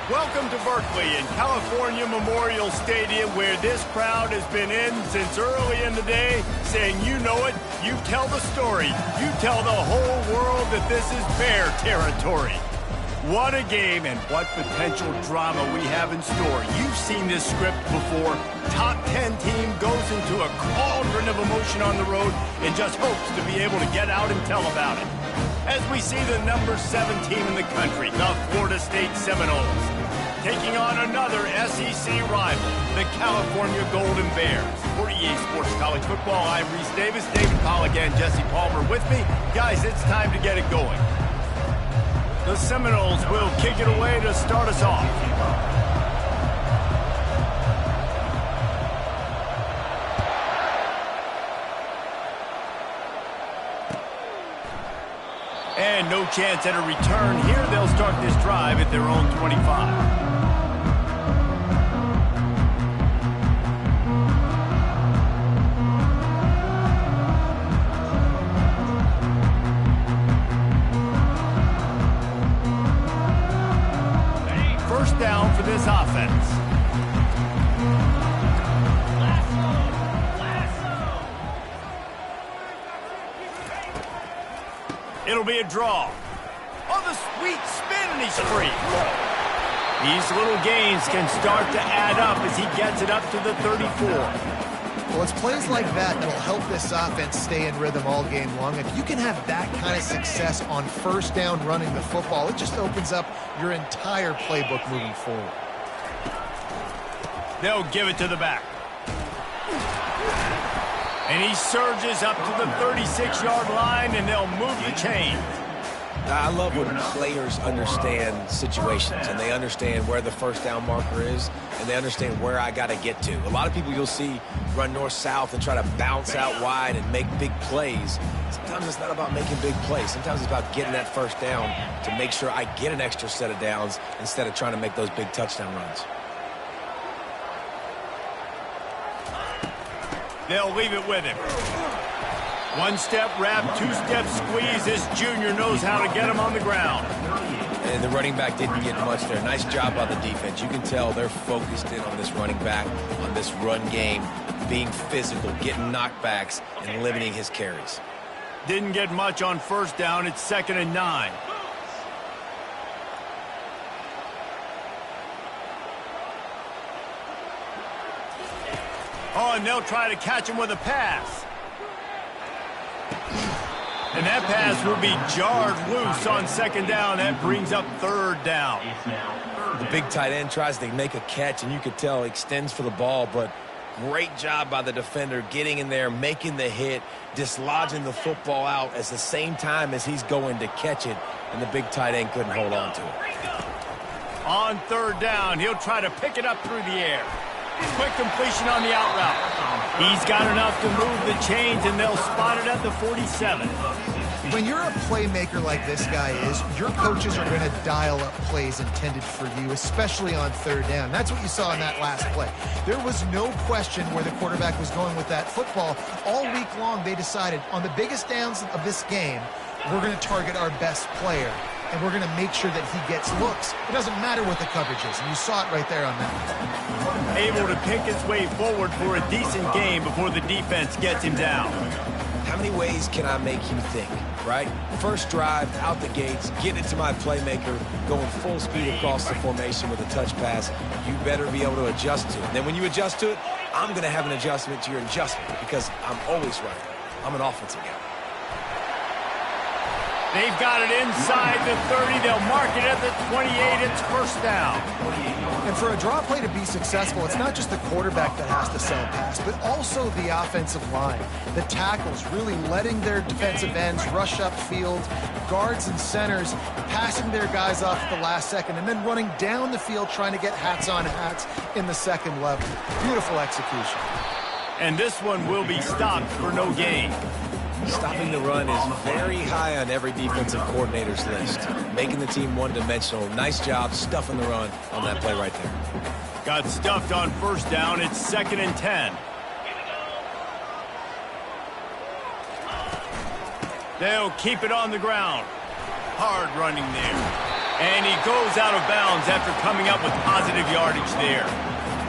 Welcome to Berkeley and California Memorial Stadium, where this crowd has been in since early in the day, saying you know it, you tell the story, you tell the whole world that this is Bear territory. What a game and what potential drama we have in store. You've seen this script before. Top 10 team goes into a cauldron of emotion on the road and just hopes to be able to get out and tell about it. As we see the number 7 team in the country, the Florida State Seminoles, taking on another SEC rival, the California Golden Bears. For EA Sports College Football, I'm Reese Davis, David Pollock, and Jesse Palmer with me. Guys, it's time to get it going. The Seminoles will kick it away to start us off. And no chance at a return here. They'll start this drive at their own 25. First down for this offense. It'll be a draw. Oh, the sweet spin, and he's free. These little gains can start to add up as he gets it up to the 34. Well, it's plays like that that'll help this offense stay in rhythm all game long. If you can have that kind of success on first down running the football, it just opens up your entire playbook moving forward. They'll give it to the back. And he surges up to the 36-yard line, and they'll move the chain. I love when players understand situations, and they understand where the first down marker is, and they understand where I got to get to. A lot of people you'll see run north-south and try to bounce out wide and make big plays. Sometimes it's not about making big plays. Sometimes it's about getting that first down to make sure I get an extra set of downs instead of trying to make those big touchdown runs. They'll leave it with him. One-step wrap, two-step squeeze. This junior knows how to get him on the ground. And the running back didn't get much there. Nice job by the defense. You can tell they're focused in on this running back, on this run game, being physical, getting knockbacks, and limiting his carries. Didn't get much on first down. It's 2nd and 9. Oh, and they'll try to catch him with a pass. And that pass will be jarred loose on 2nd down. That brings up 3rd down. The big tight end tries to make a catch, and you could tell extends for the ball, but great job by the defender getting in there, making the hit, dislodging the football out at the same time as he's going to catch it, and the big tight end couldn't hold on to it. On 3rd down, he'll try to pick it up through the air. Quick completion on the out route. He's got enough to move the chains, and they'll spot it at the 47. When you're a playmaker like this guy is, your coaches are going to dial up plays intended for you, especially on 3rd down. That's what you saw in that last play. There was no question where the quarterback was going with that football. All week long, they decided on the biggest downs of this game, we're going to target our best player, and we're going to make sure that he gets looks. It doesn't matter what the coverage is, and you saw it right there on that. Able to pick his way forward for a decent game before the defense gets him down. How many ways can I make you think, right? First drive, out the gates, getting it to my playmaker, going full speed across the formation with a touch pass. You better be able to adjust to it. And then when you adjust to it, I'm going to have an adjustment to your adjustment because I'm always right. I'm an offensive guy. They've got it inside the 30. They'll mark it at the 28. It's 1st down. And for a draw play to be successful, it's not just the quarterback that has to sell pass, but also the offensive line. The tackles really letting their defensive ends rush upfield, guards and centers passing their guys off at the last second, and then running down the field trying to get hats on hats in the 2nd level. Beautiful execution. And this one will be stopped for no gain. Stopping the run is very high on every defensive coordinator's list. Making the team one-dimensional. Nice job stuffing the run on that play right there. Got stuffed on 1st down. It's 2nd and 10. They'll keep it on the ground. Hard running there. And he goes out of bounds after coming up with positive yardage there.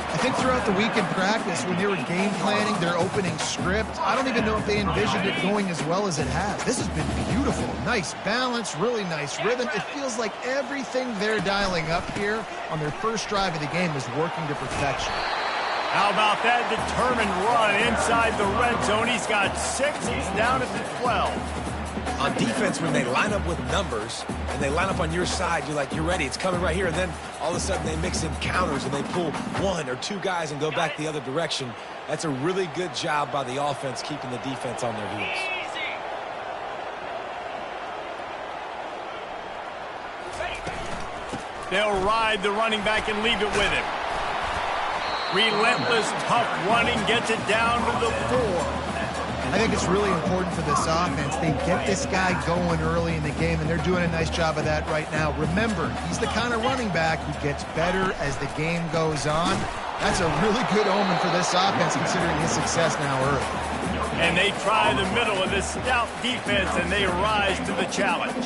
I think throughout the week in practice, when they were game planning their opening script, I don't even know if they envisioned it going as well as it has. This has been beautiful. Nice balance, really nice rhythm. It feels like everything they're dialing up here on their first drive of the game is working to perfection. How about that determined run inside the red zone? He's got 6. He's down at the 12. On defense, when they line up with numbers and they line up on your side, you're like, you're ready, it's coming right here. And then all of a sudden they mix in counters and they pull 1 or 2 guys and go back the other direction. That's a really good job by the offense keeping the defense on their heels. They'll ride the running back and leave it with him. Relentless, tough running gets it down to the 4. I think it's really important for this offense. They get this guy going early in the game, and they're doing a nice job of that right now. Remember, he's the kind of running back who gets better as the game goes on. That's a really good omen for this offense, considering his success now early. And they try the middle of this stout defense, and they rise to the challenge.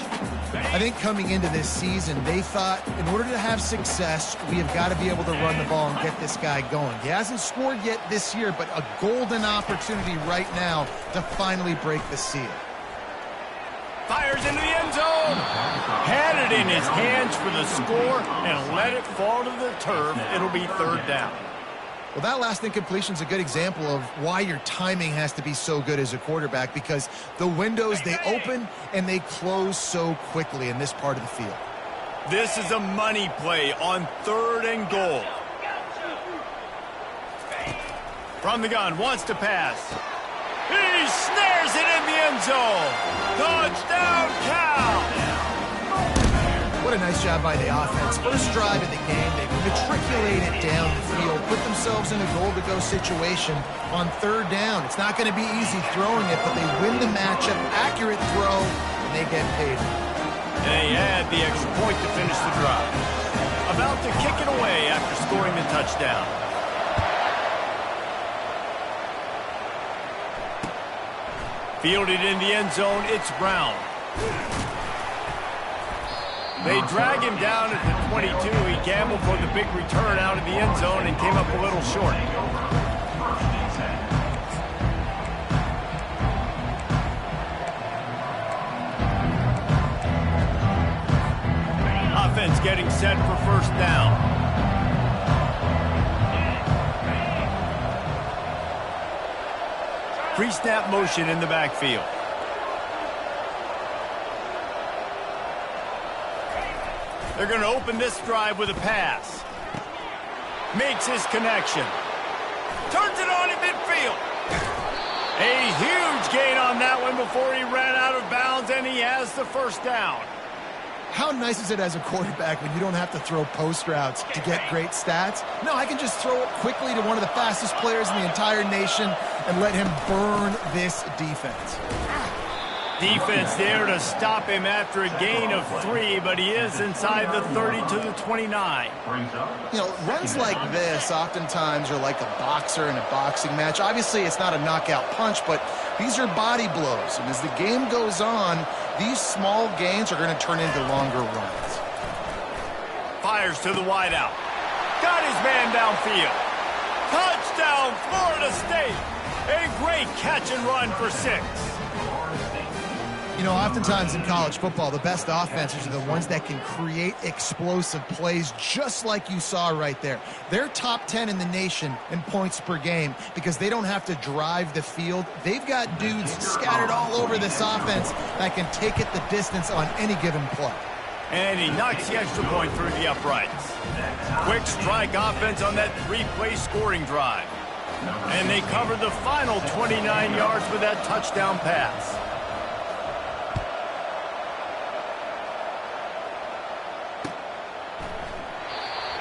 I think coming into this season, they thought in order to have success, we have got to be able to run the ball and get this guy going. He hasn't scored yet this year, but a golden opportunity right now to finally break the seal. Fires into the end zone. Had it in his hands for the score and let it fall to the turf. It'll be 3rd down. Well, that last incompletion is a good example of why your timing has to be so good as a quarterback, because the windows, they open and they close so quickly in this part of the field. This is a money play on 3rd and goal. From the gun, wants to pass. He snares it in the end zone. Touchdown, Cal! What a nice job by the offense. First drive of the game, they matriculate it down the field, put themselves in a goal-to-go situation on 3rd down. It's not going to be easy throwing it, but they win the matchup, accurate throw, and they get paid. And they add the extra point to finish the drive. About to kick it away after scoring the touchdown. Fielded in the end zone, it's Brown. They drag him down at the 22. He gambled for the big return out of the end zone and came up a little short. Offense getting set for 1st down. Pre-snap motion in the backfield. They're going to open this drive with a pass. Makes his connection. Turns it on in midfield. A huge gain on that one before he ran out of bounds, and he has the 1st down. How nice is it as a quarterback when you don't have to throw post routes to get great stats? No, I can just throw it quickly to one of the fastest players in the entire nation and let him burn this defense. Defense there to stop him after a gain of 3, but he is inside the 30 to the 29. You know, runs like this oftentimes are like a boxer in a boxing match. Obviously, it's not a knockout punch, but these are body blows. And as the game goes on, these small gains are going to turn into longer runs. Fires to the wideout. Got his man downfield. Touchdown, Florida State. A great catch and run for 6. You know, oftentimes in college football, the best offenses are the ones that can create explosive plays just like you saw right there. They're top 10 in the nation in points per game because they don't have to drive the field. They've got dudes scattered all over this offense that can take it the distance on any given play. And he knocks the extra point through the uprights. Quick strike offense on that 3-play scoring drive. And they covered the final 29 yards with that touchdown pass.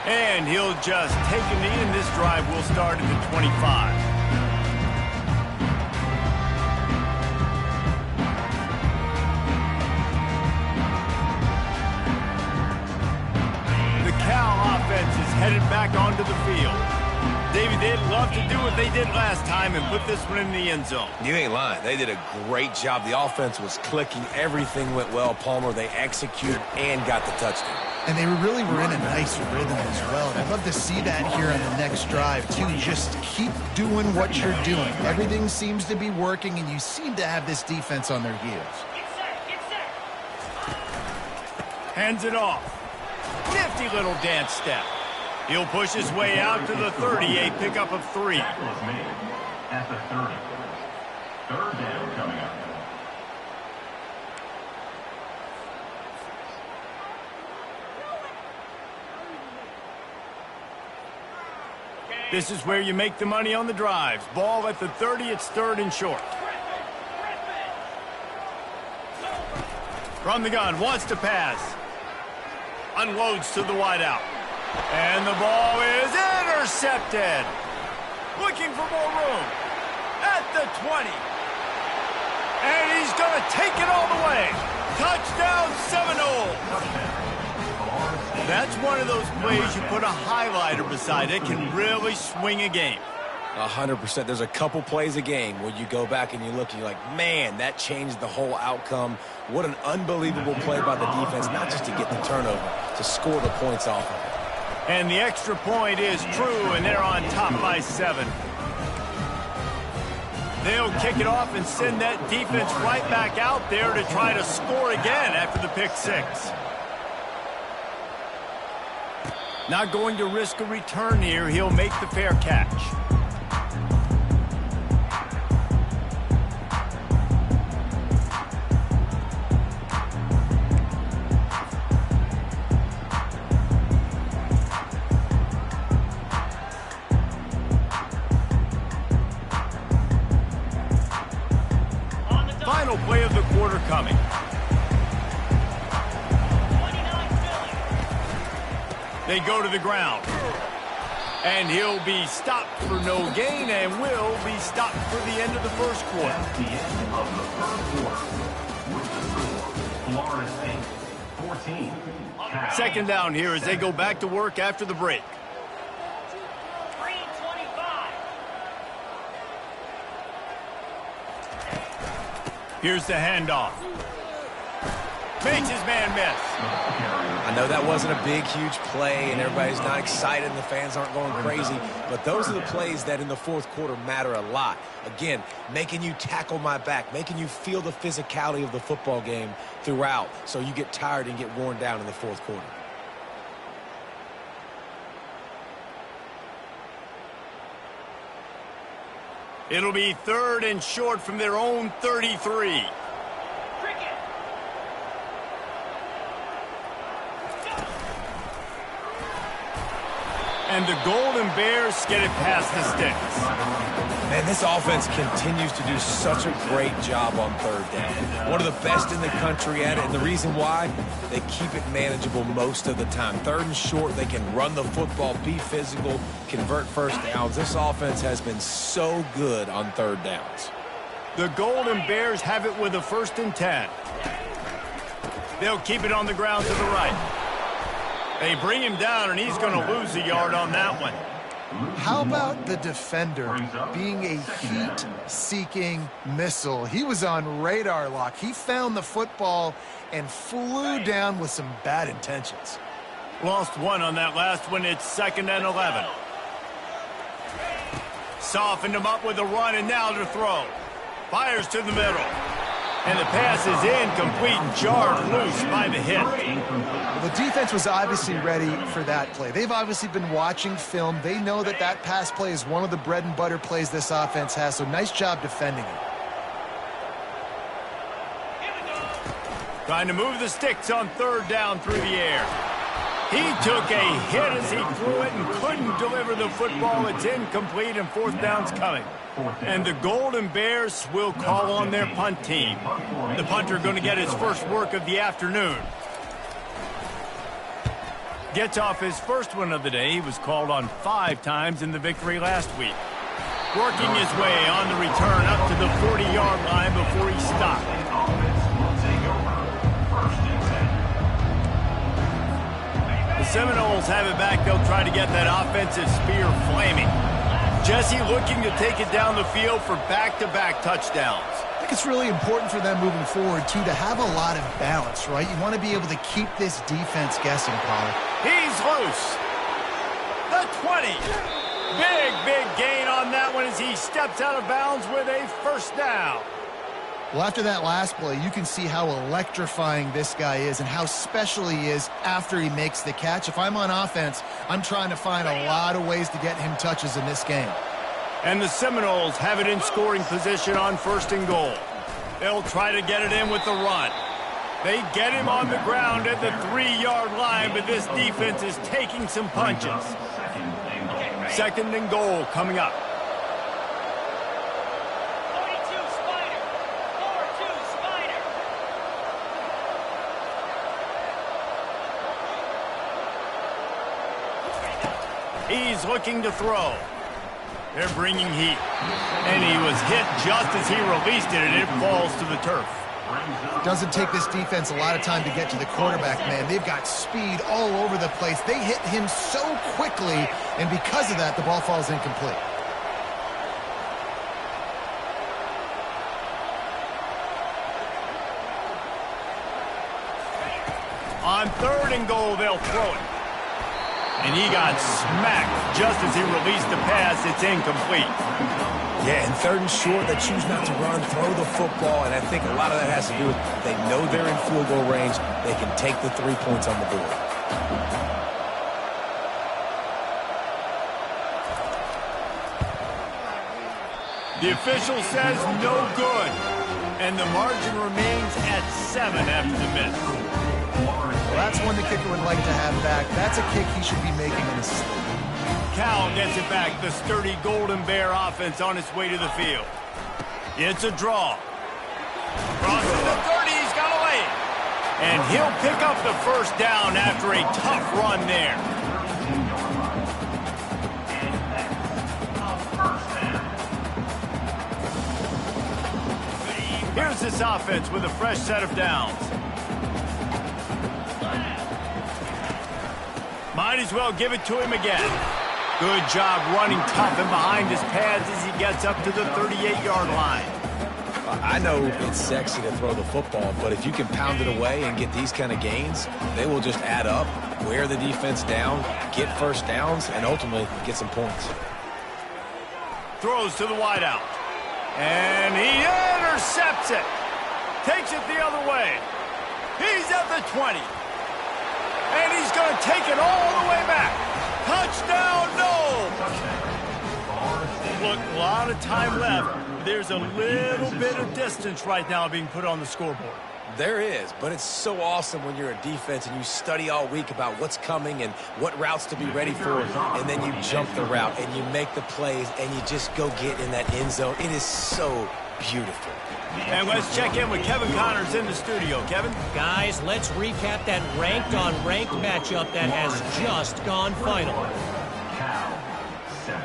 And he'll just take a knee, and this drive will start at the 25. The Cal offense is headed back onto the field. David, they'd love to do what they did last time and put this one in the end zone. You ain't lying. They did a great job. The offense was clicking. Everything went well, Palmer. They executed and got the touchdown. And they really were in a nice rhythm as well. And I'd love to see that here on the next drive, too. Just keep doing what you're doing. Everything seems to be working, and you seem to have this defense on their heels. Hands it off. Nifty little dance step. He'll push his way out to the 30, a pickup of 3. Was made at the 30. Third down coming up. This is where you make the money on the drives. Ball at the 30, it's 3rd and short. From the gun, wants to pass. Unloads to the wideout. And the ball is intercepted. Looking for more room. At the 20. And he's going to take it all the way. Touchdown Seminoles. That's one of those plays you put a highlighter beside it, can really swing a game. 100%. There's a couple plays a game where you go back and you look and you're like, man, that changed the whole outcome. What an unbelievable play by the defense, not just to get the turnover, to score the points off of it. And the extra point is true, and they're on top by 7. They'll kick it off and send that defense right back out there to try to score again after the pick 6. Not going to risk a return here. He'll make the fair catch. Final play of the quarter coming. They go to the ground. And he'll be stopped for no gain and will be stopped for the end of the first quarter. At the end of the third quarter, with the score, Florida State 14. Second down here as they go back to work after the break. Here's the handoff. Makes his man miss. I know that wasn't a big, huge play, and everybody's not excited, and the fans aren't going crazy, but those are the plays that in the fourth quarter matter a lot. Again, making you tackle my back, making you feel the physicality of the football game throughout, so you get tired and get worn down in the fourth quarter. It'll be 3rd and short from their own 33. And the Golden Bears get it past the sticks. Man, this offense continues to do such a great job on third down. One of the best in the country at it, and the reason why, they keep it manageable most of the time. 3rd and short, they can run the football, be physical, convert first downs. This offense has been so good on third downs. The Golden Bears have it with a 1st and 10. They'll keep it on the ground to the right. They bring him down, and he's going to lose a yard on that one. How about the defender being a heat-seeking missile? He was on radar lock. He found the football and flew down with some bad intentions. Lost one on that last one. It's 2nd and 11. Softened him up with a run, and now to throw. Fires to the middle. And the pass is incomplete and jarred loose by the hit. The defense was obviously ready for that play. They've obviously been watching film. They know that that pass play is one of the bread and butter plays this offense has, so nice job defending it. Trying to move the sticks on 3rd down through the air. He took a hit as he threw it and couldn't deliver the football. It's incomplete and 4th down's coming. And the Golden Bears will call on their punt team. The punter going to get his first work of the afternoon. Gets off his first one of the day. He was called on 5 times in the victory last week. Working his way on the return up to the 40-yard line before he stopped. The Seminoles have it back. They'll try to get that offensive spear flaming. Jesse looking to take it down the field for back-to-back touchdowns. I think think it's really important for them moving forward, too, to have a lot of balance, right? You want to be able to keep this defense guessing, Pollard. He's loose. The 20. Big gain on that one as he steps out of bounds with a first down. Well, after that last play, you can see how electrifying this guy is and how special he is after he makes the catch. If I'm on offense, I'm trying to find a lot of ways to get him touches in this game. And the Seminoles have it in scoring position on 1st and goal. They'll try to get it in with the run. They get him on the ground at the 3-yard line, but this defense is taking some punches. 2nd and goal coming up. He's looking to throw. They're bringing heat. And he was hit just as he released it, and it falls to the turf. Doesn't take this defense a lot of time to get to the quarterback, man. They've got speed all over the place. They hit him so quickly, and because of that, the ball falls incomplete. On 3rd and goal, they'll throw it. And he got smacked just as he released the pass. It's incomplete. Yeah, and 3rd and short, they choose not to run, throw the football, and I think a lot of that has to do with they know they're in field goal range. They can take the 3 points on the board. The official says no good, and the margin remains at 7 after the miss. Well, that's one the kicker would like to have back. That's a kick he should be making in his sleep. Cal gets it back. The sturdy Golden Bear offense on its way to the field. It's a draw. Crosses the 30. He's got away. And he'll pick up the first down after a tough run there. Here's this offense with a fresh set of downs. Might as well give it to him again. Good job running tough and behind his pads as he gets up to the 38-yard line. I know it's sexy to throw the football, but if you can pound it away and get these kind of gains, they will just add up, wear the defense down, get first downs, and ultimately get some points. Throws to the wideout. And he intercepts it. Takes it the other way. He's at the 20. And he's going to take it all the way back. Touchdown, no! Look, a lot of time left. There's a little bit of distance right now being put on the scoreboard. There is, but it's so awesome when you're a defense and you study all week about what's coming and what routes to be ready for, and then you jump the route and you make the plays and you just go get in that end zone. It is so beautiful. And let's check in with Kevin Connors in the studio. Kevin? Guys, let's recap that ranked-on-ranked matchup that has just gone final. Cal, 7.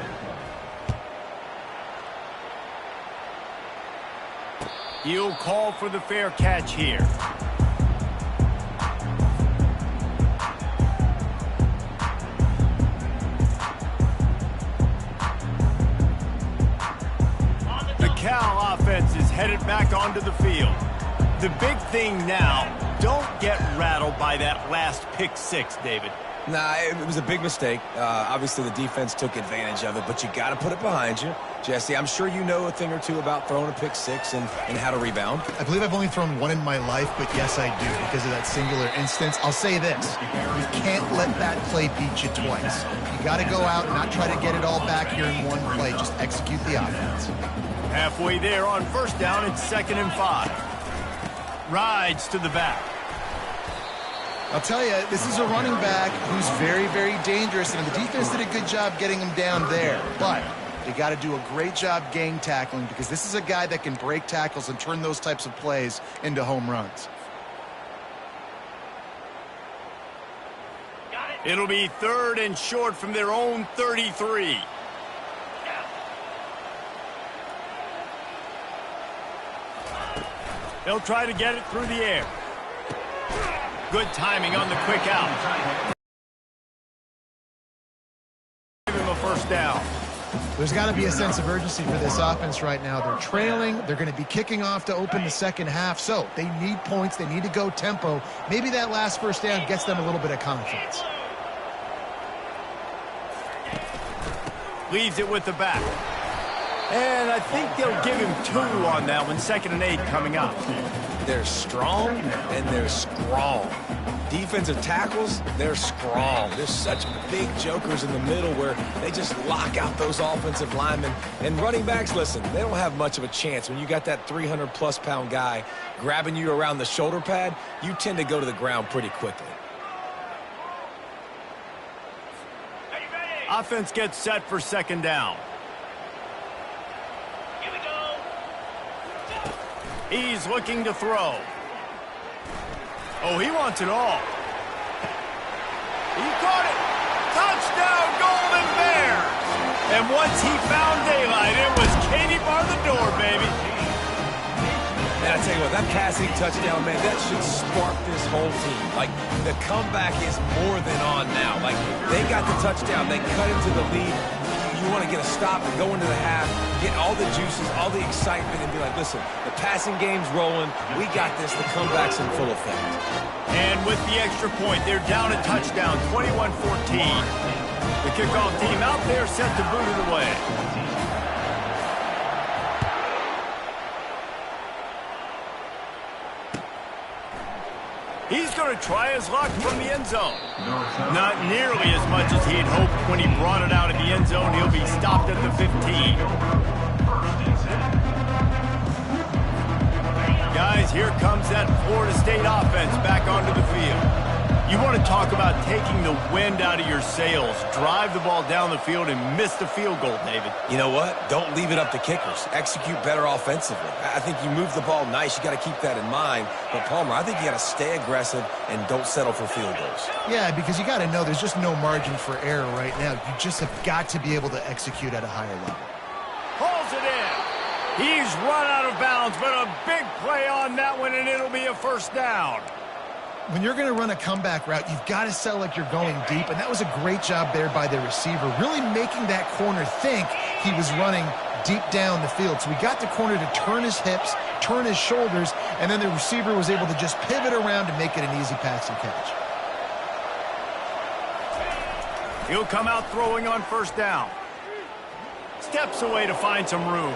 He'll call for the fair catch here. The Cal offense is headed back onto the field. The big thing now, don't get rattled by that last pick six, David. Nah, it was a big mistake. Obviously, the defense took advantage of it, but you got to put it behind you. Jesse, I'm sure you know a thing or two about throwing a pick six and how to rebound. I believe I've only thrown one in my life, but yes, I do because of that singular instance. I'll say this. You can't let that play beat you twice. You got to go out and not try to get it all back here in one play. Just execute the offense. Halfway there on first down, it's 2nd and 5. Rides to the back. I'll tell you, this is a running back who's very, very dangerous, and the defense did a good job getting him down there. But they got to do a great job gang tackling because this is a guy that can break tackles and turn those types of plays into home runs. It'll be 3rd and short from their own 33. They'll try to get it through the air. Good timing on the quick out. Give him a first down. There's got to be a sense of urgency for this offense right now. They're trailing. They're going to be kicking off to open the second half. So they need points. They need to go tempo. Maybe that last first down gets them a little bit of confidence. Leaves it with the back. And I think they'll give him 2 on that one. 2nd and 8 coming up. They're strong and they're strong. Defensive tackles, they're strong. There's such big jokers in the middle where they just lock out those offensive linemen. And running backs, listen, they don't have much of a chance. When you got that 300-plus pound guy grabbing you around the shoulder pad, you tend to go to the ground pretty quickly. Offense gets set for 2nd down. Here we go. He's looking to throw. Oh, he wants it all. He caught it. Touchdown, Golden Bears. And once he found daylight, it was Katie bar the door, baby. And I tell you what, that passing touchdown, man, that should spark this whole team. Like, the comeback is more than on now. Like, they got the touchdown. They cut into the lead. You want to get a stop and go into the half, get all the juices, all the excitement, and be like, listen, the passing game's rolling. We got this. The comeback's in full effect. And with the extra point, they're down a touchdown, 21-14. The kickoff team out there set to boot it away. He's going to try his luck from the end zone. Not nearly as much as he had hoped when he brought it out of the end zone. He'll be stopped at the 15. Guys, here comes that Florida State offense back onto the field. You want to talk about taking the wind out of your sails. Drive the ball down the field and miss the field goal, David. You know what? Don't leave it up to kickers. Execute better offensively. I think you move the ball nice. You got to keep that in mind. But, Palmer, I think you got to stay aggressive and don't settle for field goals. Yeah, because you got to know there's just no margin for error right now. You just have got to be able to execute at a higher level. Pulls it in. He's run out of bounds, but a big play on that one, and it'll be a first down. When you're going to run a comeback route, you've got to sell like you're going deep, and that was a great job there by the receiver, really making that corner think he was running deep down the field. So we got the corner to turn his hips, turn his shoulders, and then the receiver was able to just pivot around and make it an easy pass and catch. He'll come out throwing on first down. Steps away to find some room.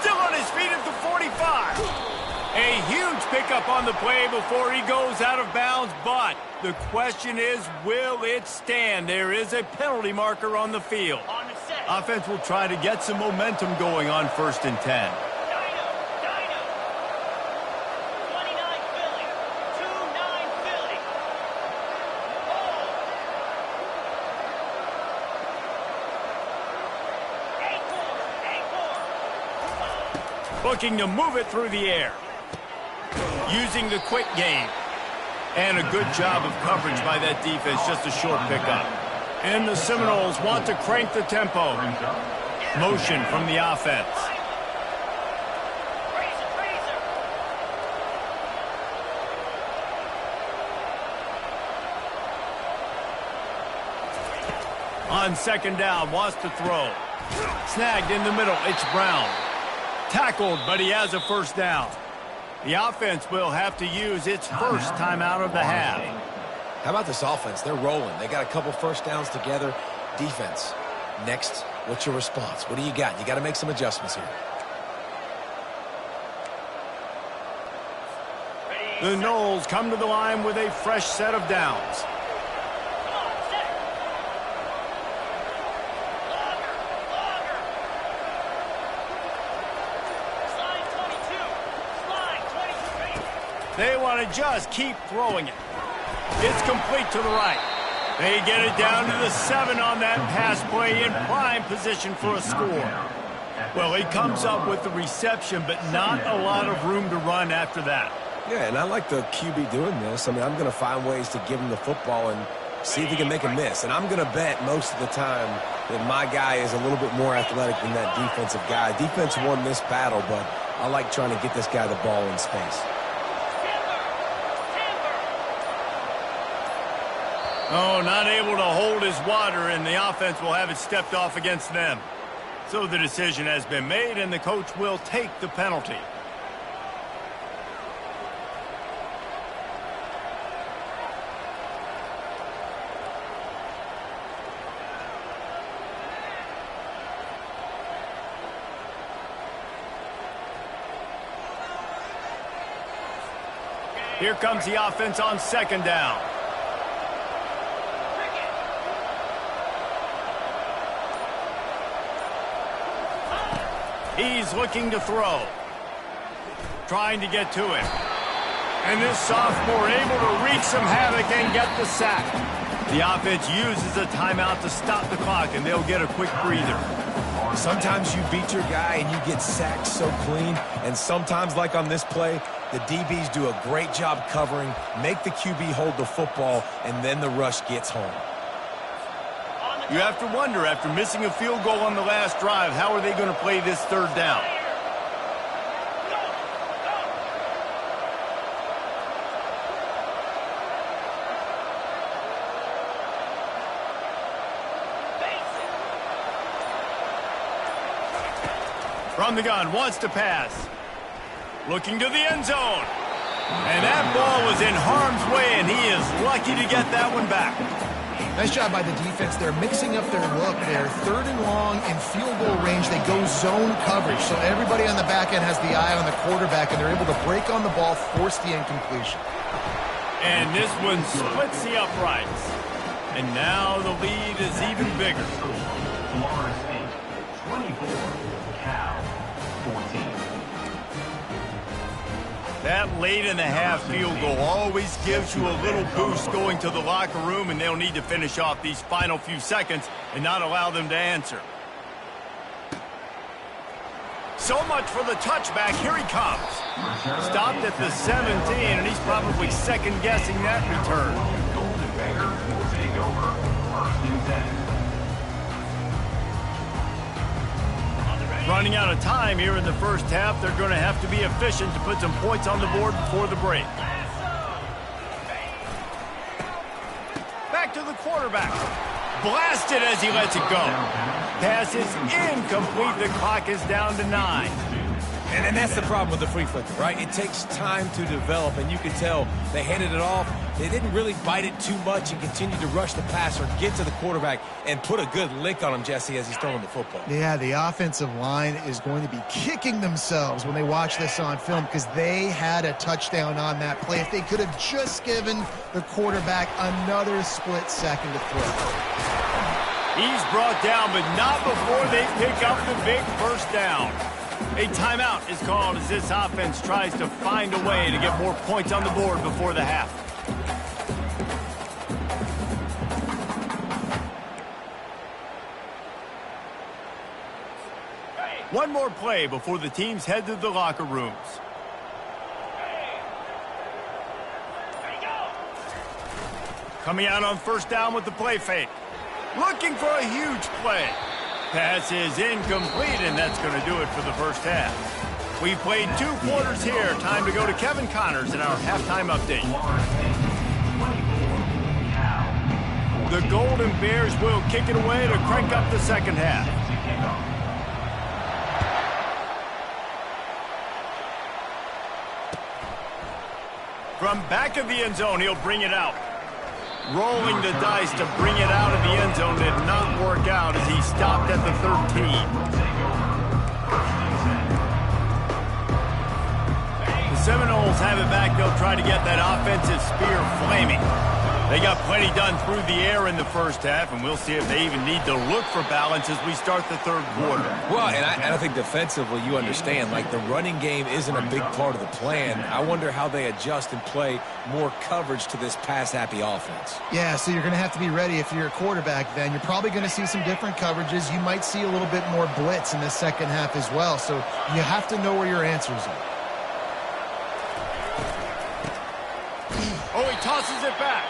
Still on his feet at the 45. A huge pickup on the play before he goes out of bounds, but the question is, will it stand? There is a penalty marker on the field. Offense will try to get some momentum going on 1st and 10. Looking to move it through the air. Using the quick game. And a good job of coverage by that defense, just a short pickup. And the Seminoles want to crank the tempo. Motion from the offense. On 2nd down, wants to throw. Snagged in the middle, it's Brown. Tackled, but he has a first down. The offense will have to use its first timeout of the half. How about this offense? They're rolling. They got a couple first downs together. Defense. Next, what's your response? What do you got? You got to make some adjustments here. The Noles come to the line with a fresh set of downs. They want to just keep throwing it. It's complete to the right. They get it down to the 7 on that pass play in prime position for a score. Well, he comes up with the reception, but not a lot of room to run after that. Yeah, and I like the QB doing this. I mean, I'm going to find ways to give him the football and see if he can make a miss. And I'm going to bet most of the time that my guy is a little bit more athletic than that defensive guy. Defense won this battle, but I like trying to get this guy the ball in space. Oh, not able to hold his water, and the offense will have it stepped off against them. So the decision has been made, and the coach will take the penalty. Here comes the offense on second down. He's looking to throw. Trying to get to him. And this sophomore able to wreak some havoc and get the sack. The offense uses a timeout to stop the clock, and they'll get a quick breather. Sometimes you beat your guy and you get sacked so clean, and sometimes, like on this play, the DBs do a great job covering, make the QB hold the football, and then the rush gets home. You have to wonder, after missing a field goal on the last drive, how are they going to play this third down? From the gun, wants to pass. Looking to the end zone. And that ball was in harm's way, and he is lucky to get that one back. Nice job by the defense. They're mixing up their look. They're third and long in field goal range. They go zone coverage. So everybody on the back end has the eye on the quarterback, and they're able to break on the ball, force the incompletion. And this one splits the uprights. And now the lead is even bigger. Florida State, 24, Cal, 14. That late-in-the-half field goal always gives you a little boost going to the locker room, and they'll need to finish off these final few seconds and not allow them to answer. So much for the touchback. Here he comes. Stopped at the 17, and he's probably second-guessing that return. Golden Bear will take over. First and 10. Running out of time here in the first half, they're going to have to be efficient to put some points on the board before the break. Back to the quarterback. Blasted as he lets it go. Pass is incomplete. The clock is down to 9. And that's the problem with the free flicker, right? It takes time to develop, and you can tell they handed it off. They didn't really bite it too much and continue to rush the passer, get to the quarterback, and put a good lick on him, Jesse, as he's throwing the football. Yeah, the offensive line is going to be kicking themselves when they watch this on film because they had a touchdown on that play. If they could have just given the quarterback another split second to throw. He's brought down, but not before they pick up the big first down. A timeout is called as this offense tries to find a way to get more points on the board before the half. One more play before the teams head to the locker rooms. Coming out on first down with the play fake. Looking for a huge play. Pass is incomplete, and that's going to do it for the first half. We've played 2 quarters here. Time to go to Kevin Connors in our halftime update. The Golden Bears will kick it away to crank up the second half. From back of the end zone, he'll bring it out. Rolling the dice to bring it out of the end zone did not work out as he stopped at the 13. The Seminoles have it back. They'll try to get that offensive spear flaming. They got plenty done through the air in the first half, and we'll see if they even need to look for balance as we start the third quarter. Well, and I think defensively you understand, like the running game isn't a big part of the plan. I wonder how they adjust and play more coverage to this pass-happy offense. Yeah, so you're going to have to be ready if you're a quarterback then. You're probably going to see some different coverages. You might see a little bit more blitz in the second half as well, so you have to know where your answers are. Oh, he tosses it back.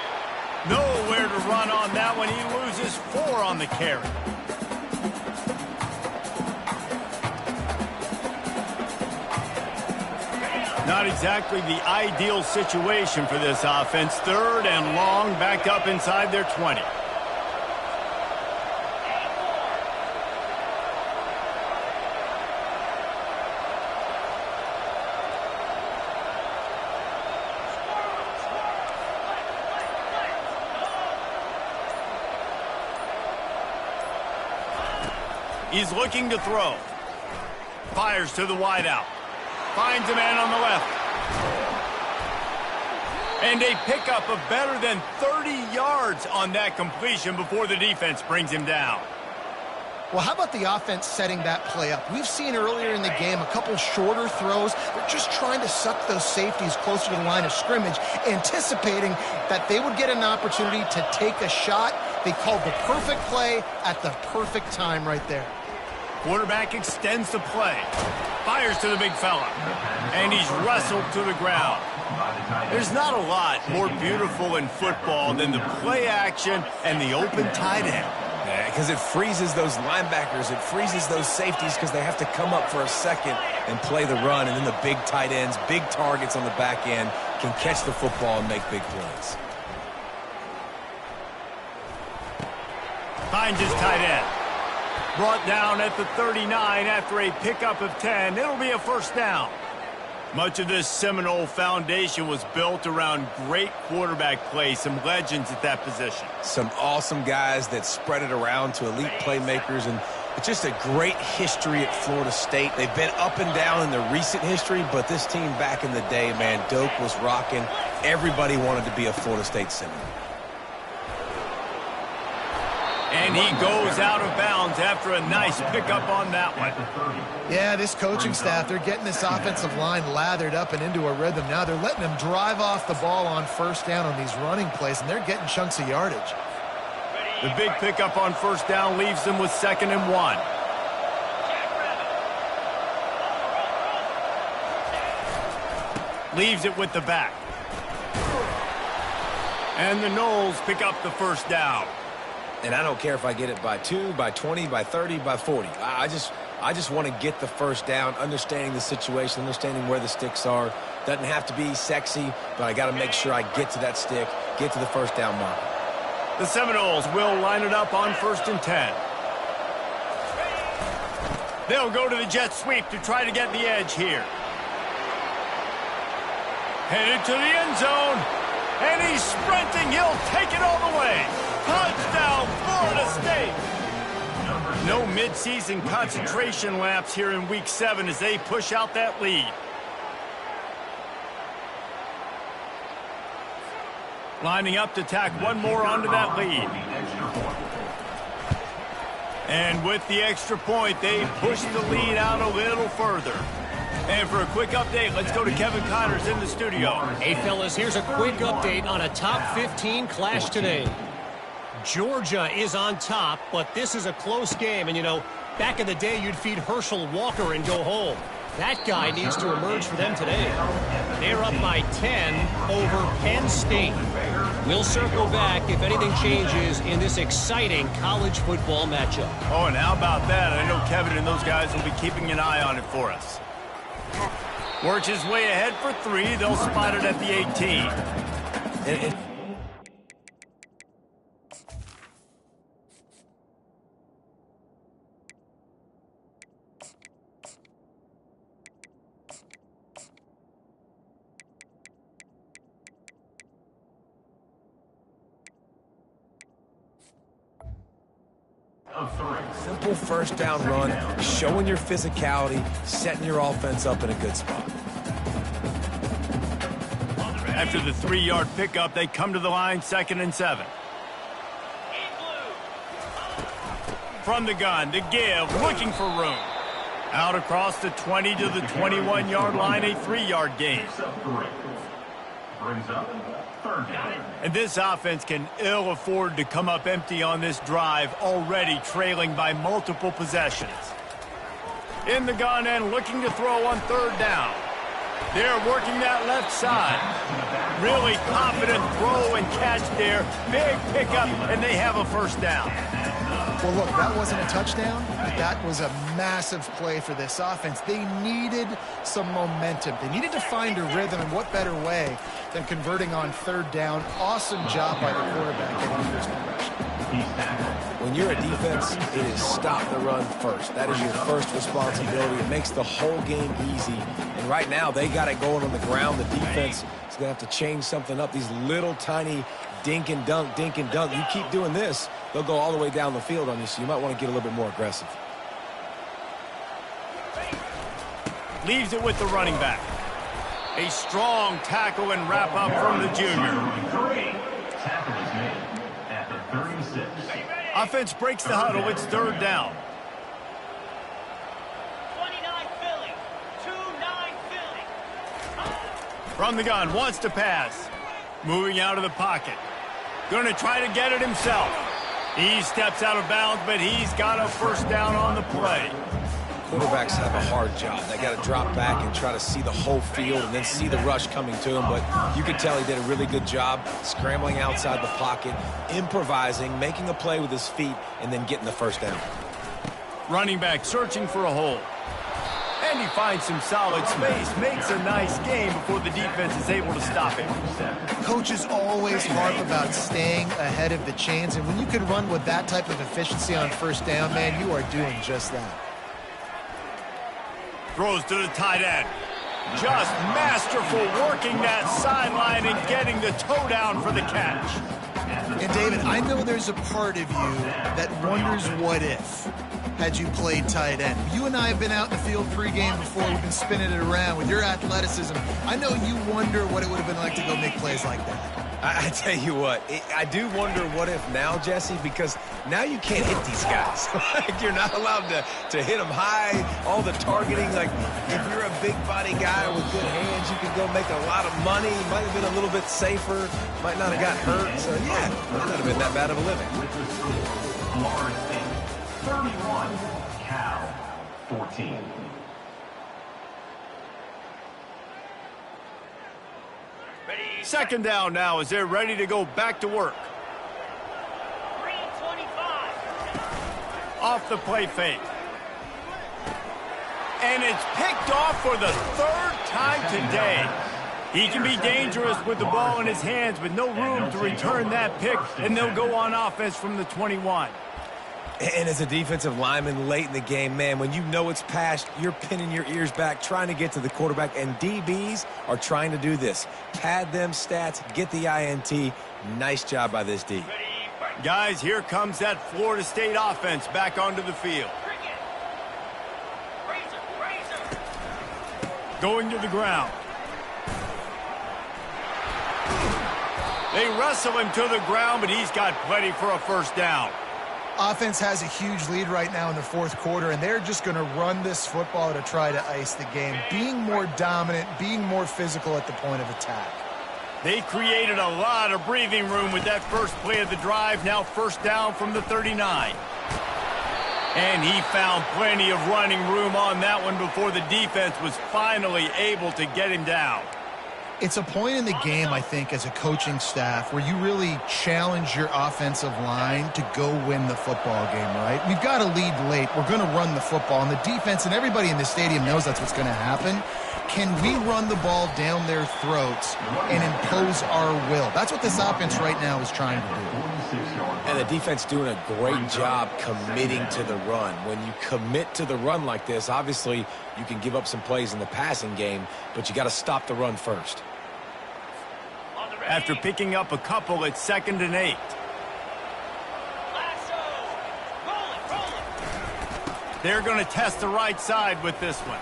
Nowhere to run on that one. He loses 4 on the carry. Not exactly the ideal situation for this offense. 3rd and long, back up inside their 20. He's looking to throw. Fires to the wideout. Finds a man on the left. And a pickup of better than 30 yards on that completion before the defense brings him down. Well, how about the offense setting that play up? We've seen earlier in the game a couple shorter throws. They're just trying to suck those safeties closer to the line of scrimmage, anticipating that they would get an opportunity to take a shot. They called the perfect play at the perfect time right there. Quarterback extends the play. Fires to the big fella. And he's wrestled to the ground. There's not a lot more beautiful in football than the play action and the open tight end. Yeah, because it freezes those linebackers. It freezes those safeties because they have to come up for a second and play the run. And then the big tight ends, big targets on the back end can catch the football and make big plays. Finds his tight end. Brought down at the 39 after a pickup of 10. It'll be a first down. Much of this Seminole foundation was built around great quarterback play, some legends at that position. Some awesome guys that spread it around to elite playmakers, and it's just a great history at Florida State. They've been up and down in the recent history, but this team back in the day, man, Doak was rocking. Everybody wanted to be a Florida State Seminole. And he goes out of bounds after a nice pickup on that one. Yeah, this coaching staff, they're getting this offensive line lathered up and into a rhythm. Now they're letting them drive off the ball on first down on these running plays, and they're getting chunks of yardage. The big pickup on first down leaves them with 2nd and 1. Leaves it with the back. And the Noles pick up the first down. And I don't care if I get it by 2, by 20, by 30, by 40. I just want to get the first down, understanding the situation, understanding where the sticks are. Doesn't have to be sexy, but I got to make sure I get to that stick, get to the first down marker. The Seminoles will line it up on 1st and 10. They'll go to the jet sweep to try to get the edge here. Headed to the end zone. And he's sprinting. He'll take it all the way. Touchdown, Florida State. No midseason concentration laps here in Week 7 as they push out that lead. Lining up to tack one more onto that lead. And with the extra point, they push the lead out a little further. And for a quick update, let's go to Kevin Connors in the studio. Hey, fellas, here's a quick update on a top 15 clash today. Georgia is on top, but this is a close game. And, you know, back in the day, you'd feed Herschel Walker and go home. That guy needs to emerge for them today. They're up by 10 over Penn State. We'll circle back if anything changes in this exciting college football matchup. Oh, and how about that? I know Kevin and those guys will be keeping an eye on it for us. Works his way ahead for 3. They'll spot it at the 18. Simple first down run, showing your physicality, setting your offense up in a good spot. After the 3-yard pickup, they come to the line, 2nd and 7. From the gun, to give, looking for room. Out across the 20 to the 21-yard line, a 3-yard gain. Brings up 3rd down. And this offense can ill afford to come up empty on this drive, already trailing by multiple possessions. In the gun and looking to throw on 3rd down. They're working that left side. Really confident throw and catch there. Big pickup, and they have a first down. Well, look, that wasn't a touchdown, but that was a massive play for this offense. They needed some momentum. They needed to find a rhythm, and what better way than converting on third down. Awesome job by the quarterback getting first progression. When you're a defense, it is stop the run first. That is your first responsibility. It makes the whole game easy. And right now, they got it going on the ground. The defense is going to have to change something up. These little tiny dink and dunk, dink and dunk. You keep doing this, they'll go all the way down the field on you, so you might want to get a little bit more aggressive. Leaves it with the running back. A strong tackle and wrap up from the junior. Tackle is made at the 36. Offense breaks the huddle. It's third down. 29 Philly. 2-9 Philly. From the gun, wants to pass. Moving out of the pocket. Going to try to get it himself. He steps out of bounds, but he's got a first down on the play. Quarterbacks have a hard job. They got to drop back and try to see the whole field and then see the rush coming to him. But you can tell he did a really good job scrambling outside the pocket, improvising, making a play with his feet, and then getting the first down. Running back searching for a hole. And he finds some solid space, makes a nice game before the defense is able to stop him. Coaches always harp about staying ahead of the chains, and when you can run with that type of efficiency on first down, man, you are doing just that. Throws to the tight end. Just masterful working that sideline and getting the toe down for the catch. And David, I know there's a part of you that wonders what if had you played tight end. You and I have been out in the field pregame before. We've been spinning it around with your athleticism. I know you wonder what it would have been like to go make plays like that. I tell you what, I do wonder what if now, Jesse, because now you can't hit these guys. Like, you're not allowed to hit them high, all the targeting. Like, if you're a big body guy with good hands, you can go make a lot of money. Might have been a little bit safer, might not have got hurt. So, yeah, might not have been that bad of a living. With the score, Florida State 31, Cal 14. Second down now as they're ready to go back to work. 3-25. Off the play fake. And it's picked off for the third time today. He can be dangerous with the ball in his hands, but no room to return that pick, and they'll go on offense from the 21. And as a defensive lineman late in the game, man, when you know it's past, you're pinning your ears back, trying to get to the quarterback, and DBs are trying to do this. Pad them stats, get the INT. Nice job by this D. Guys, here comes that Florida State offense back onto the field. Going to the ground. They wrestle him to the ground, but he's got plenty for a first down. Offense has a huge lead right now in the fourth quarter, and they're just going to run this football to try to ice the game, being more dominant, being more physical at the point of attack. They created a lot of breathing room with that first play of the drive, now first down from the 39. And he found plenty of running room on that one before the defense was finally able to get him down. It's a point in the game, I think, as a coaching staff where you really challenge your offensive line to go win the football game, right? We've got to lead late. We're going to run the football, and the defense and everybody in the stadium knows that's what's going to happen. Can we run the ball down their throats and impose our will? That's what this offense right now is trying to do. And the defense doing a great job committing to the run. When you commit to the run like this, obviously you can give up some plays in the passing game, but you got to stop the run first. After picking up a couple, it's 2nd and 8. They're going to test the right side with this one.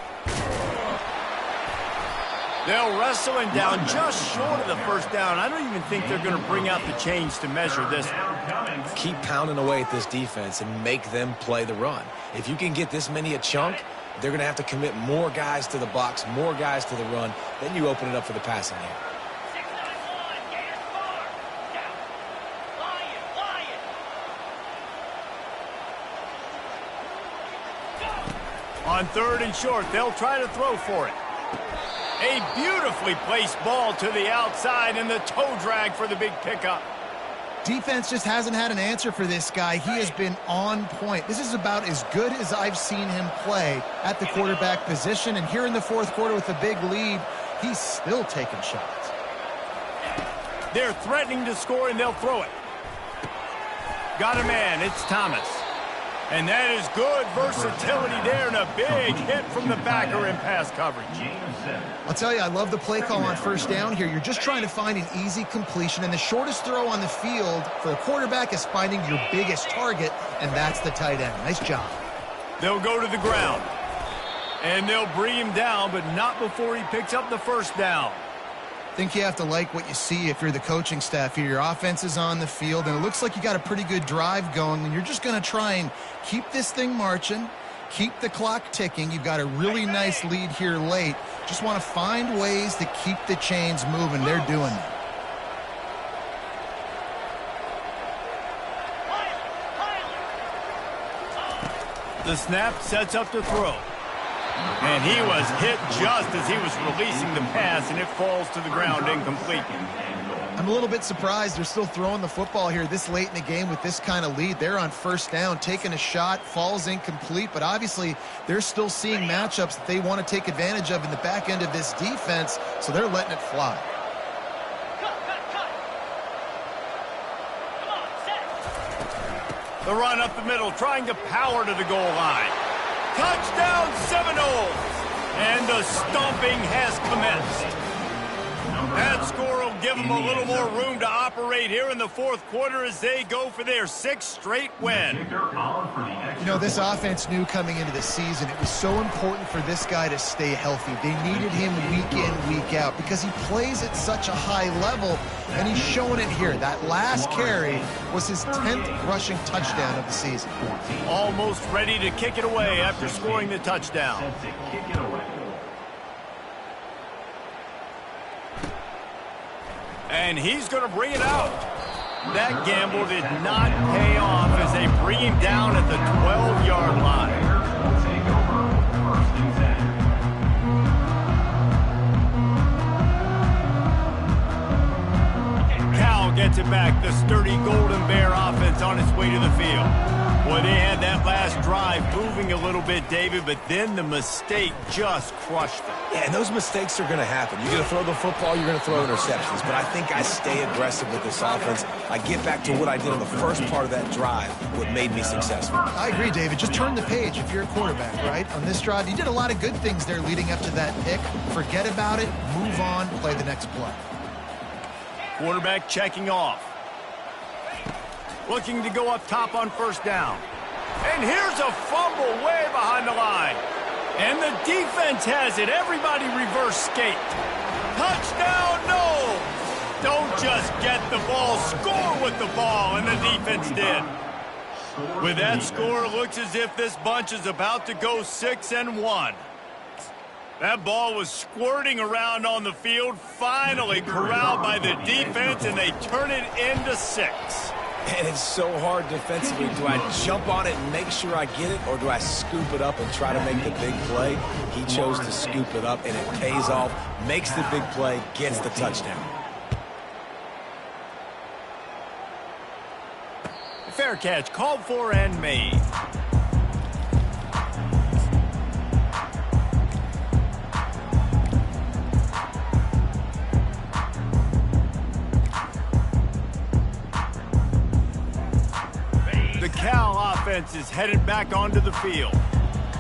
They'll wrestle him down just short of the first down. I don't even think they're going to bring out the chains to measure this one. Keep pounding away at this defense and make them play the run. If you can get this many a chunk, they're going to have to commit more guys to the box, more guys to the run. Then you open it up for the passing game. On 3rd and short, they'll try to throw for it. A beautifully placed ball to the outside and the toe drag for the big pickup. Defense just hasn't had an answer for this guy. He has been on point. This is about as good as I've seen him play at the quarterback position. And here in the fourth quarter with a big lead, he's still taking shots. They're threatening to score, and they'll throw it. Got a man. It's Thomas. And that is good versatility there, and a big hit from the backer in pass coverage. I'll tell you, I love the play call on first down here. You're just trying to find an easy completion, and the shortest throw on the field for a quarterback is finding your biggest target, and that's the tight end. Nice job. They'll go to the ground, and they'll bring him down, but not before he picks up the first down. I think you have to like what you see if you're the coaching staff here. Your offense is on the field, and it looks like you got a pretty good drive going, and you're just going to try and keep this thing marching, keep the clock ticking. You've got a really nice lead here late. Just want to find ways to keep the chains moving. They're doing that. The snap sets up to throw. And he was hit just as he was releasing the pass, and it falls to the ground incomplete. I'm a little bit surprised they're still throwing the football here this late in the game with this kind of lead. They're on first down, taking a shot, falls incomplete, but obviously they're still seeing matchups that they want to take advantage of in the back end of this defense, so they're letting it fly. The run up the middle, trying to power to the goal line. Touchdown Seminoles! And the stomping has commenced. That score will give them a little more room to operate here in the fourth quarter as they go for their sixth straight win. You know, this offense knew coming into the season it was so important for this guy to stay healthy. They needed him week in, week out because he plays at such a high level, and he's showing it here. That last carry was his 10th rushing touchdown of the season. Almost ready to kick it away after scoring the touchdown. And he's going to bring it out. That gamble did not pay off as they bring him down at the 12-yard line. Cal gets it back. The sturdy Golden Bear offense on its way to the field. Boy, they had that last drive moving a little bit, David, but then the mistake just crushed them. Yeah, and those mistakes are going to happen. You're going to throw the football, you're going to throw interceptions. But I think I stay aggressive with this offense. I get back to what I did on the first part of that drive, what made me successful. I agree, David. Just turn the page if you're a quarterback, right? On this drive, you did a lot of good things there leading up to that pick. Forget about it, move on, play the next play. Quarterback checking off. Looking to go up top on first down. And here's a fumble way behind the line. And the defense has it. Everybody reverse skate. Touchdown, no! Don't just get the ball, score with the ball, and the defense did. With that score, it looks as if this bunch is about to go 6-1. That ball was squirting around on the field, finally corralled by the defense, and they turn it into 6. And it's so hard defensively. Do I jump on it and make sure I get it, or do I scoop it up and try to make the big play? He chose to scoop it up, and it pays off, makes the big play, gets the touchdown. Fair catch, called for and made. The Cal offense is headed back onto the field.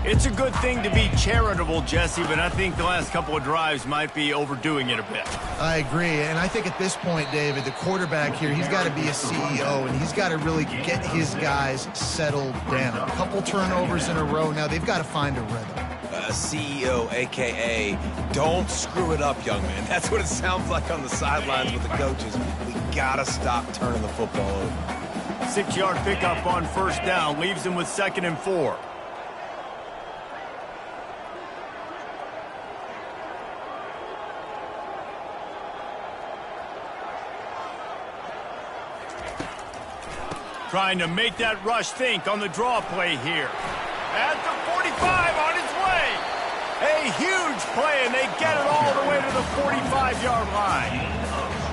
It's a good thing to be charitable, Jesse, but I think the last couple of drives might be overdoing it a bit. I agree, and I think at this point, David, the quarterback here, he's got to be a CEO, and he's got to really get his guys settled down. A couple turnovers in a row now. They've got to find a rhythm. CEO, a.k.a. don't screw it up, young man. That's what it sounds like on the sidelines with the coaches. We got to stop turning the football over. 6-yard pickup on first down leaves him with 2nd and 4. Trying to make that rush think on the draw play here. At the 45 on his way. A huge play, and they get it all the way to the 45-yard line.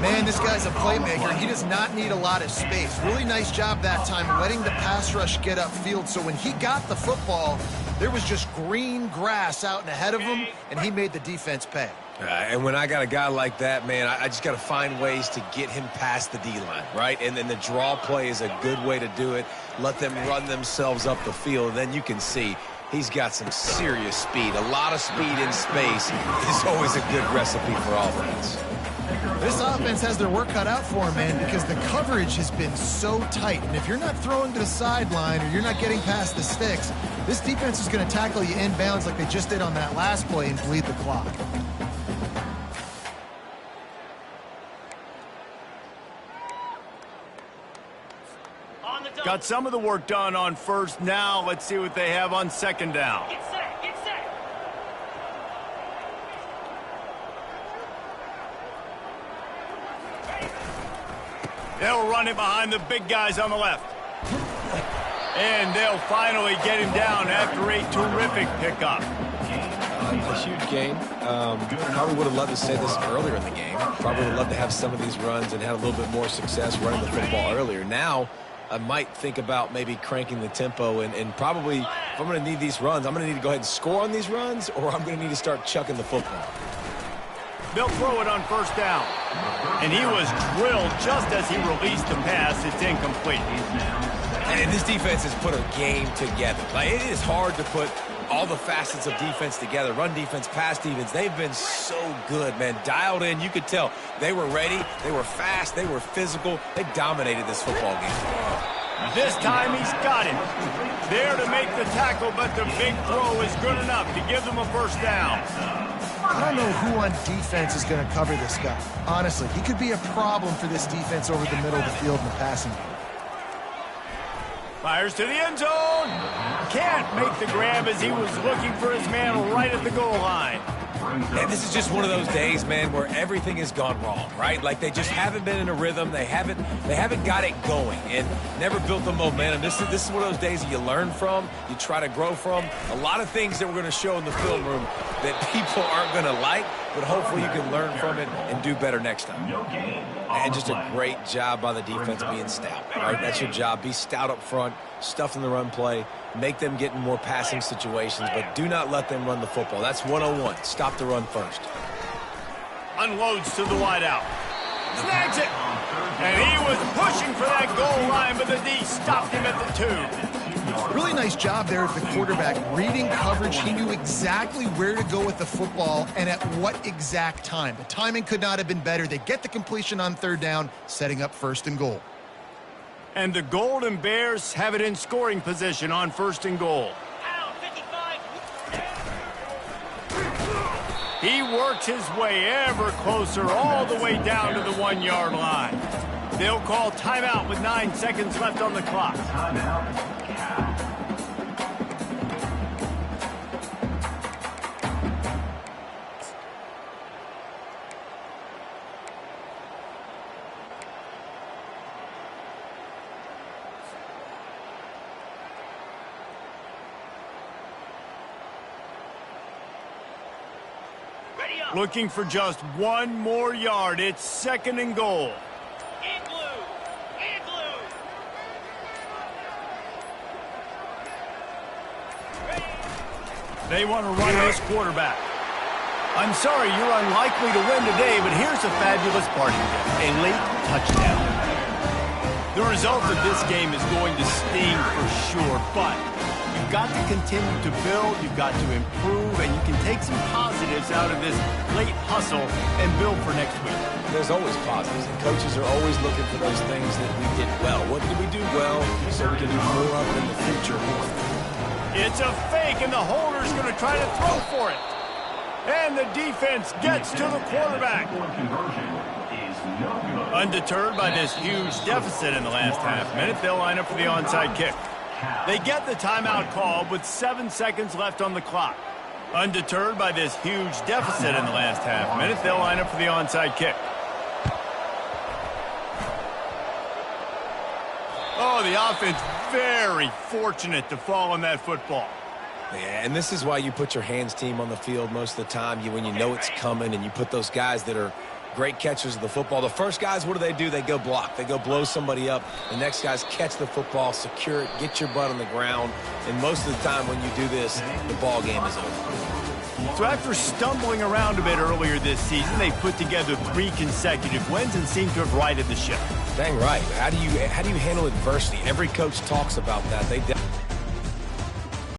Man, this guy's a playmaker. He does not need a lot of space. Really nice job that time letting the pass rush get upfield. So when he got the football, there was just green grass out and ahead of him, and he made the defense pay. And when I got a guy like that, man, I just got to find ways to get him past the D-line, right? And then the draw play is a good way to do it. Let them run themselves up the field, and then you can see he's got some serious speed. A lot of speed in space is always a good recipe for offense. This offense has their work cut out for him, man, because the coverage has been so tight. And if you're not throwing to the sideline or you're not getting past the sticks, this defense is going to tackle you inbounds like they just did on that last play and bleed the clock. Got some of the work done on first. Now let's see what they have on second down. Get set, get set. They'll run it behind the big guys on the left. And they'll finally get him down after a terrific pickup. A huge gain. Probably would have loved to say this earlier in the game. Probably would have loved to have some of these runs and had a little bit more success running the football earlier. Now, I might think about maybe cranking the tempo and probably, if I'm going to need these runs, I'm going to need to go ahead and score on these runs, or I'm going to need to start chucking the football. They'll throw it on first down. And he was drilled just as he released the pass. It's incomplete. And this defense has put a game together. Like, it is hard to put all the facets of defense together. Run defense, pass defense. They've been so good, man. Dialed in. You could tell they were ready. They were fast. They were physical. They dominated this football game. This time he's got him. There to make the tackle, but the big throw is good enough to give them a first down. I don't know who on defense is going to cover this guy. Honestly, he could be a problem for this defense over the middle of the field in the passing game. Fires to the end zone. Can't make the grab as he was looking for his man right at the goal line. And this is just one of those days, man, where everything has gone wrong, right? Like they just haven't been in a rhythm. They haven't got it going and never built the momentum. This is one of those days that you learn from, you try to grow from. A lot of things that we're going to show in the film room that people aren't going to like, but hopefully you can learn from it and do better next time. And just a great job by the defense being stout, right? That's your job. Be stout up front, stuff in the run play, make them get in more passing situations, but do not let them run the football. That's 101. Stop the run first. Unloads to the wideout. Snags it. And he was pushing for that goal line, but the D stopped him at the 2. Really nice job there at the quarterback. Reading coverage, he knew exactly where to go with the football and at what exact time. The timing could not have been better. They get the completion on third down, setting up first and goal. And the Golden Bears have it in scoring position on first and goal. Out, 55. He works his way ever closer all the way down to the 1-yard line. They'll call timeout with 9 seconds left on the clock. Ready up. Looking for just 1 more yard. It's second and goal. In blue. In blue. They want to run this quarterback. I'm sorry, you're unlikely to win today, but here's a fabulous parting gift. A late touchdown. The result of this game is going to sting for sure, but you've got to continue to build, you've got to improve, and you can take some positives out of this late hustle and build for next week. There's always positives, and coaches are always looking for those things that we did well. What did we do well so we can do more of it in the future? It's a fake, and the holder's going to try to throw for it. And the defense gets to the quarterback. Undeterred by this huge deficit in the last half minute, they'll line up for the onside kick. They get the timeout called with 7 seconds left on the clock. Undeterred by this huge deficit in the last half minute, they'll line up for the onside kick. Oh, the offense very fortunate to fall on that football. Yeah, and this is why you put your hands team on the field most of the time. When you know it's coming, and you put those guys that are great catchers of the football. The first guys, what do? They go block. They go blow somebody up. The next guys catch the football, secure it, get your butt on the ground. And most of the time when you do this, the ball game is over. So after stumbling around a bit earlier this season, they put together 3 consecutive wins and seem to have righted the ship. Dang right. How do you handle adversity? Every coach talks about that. They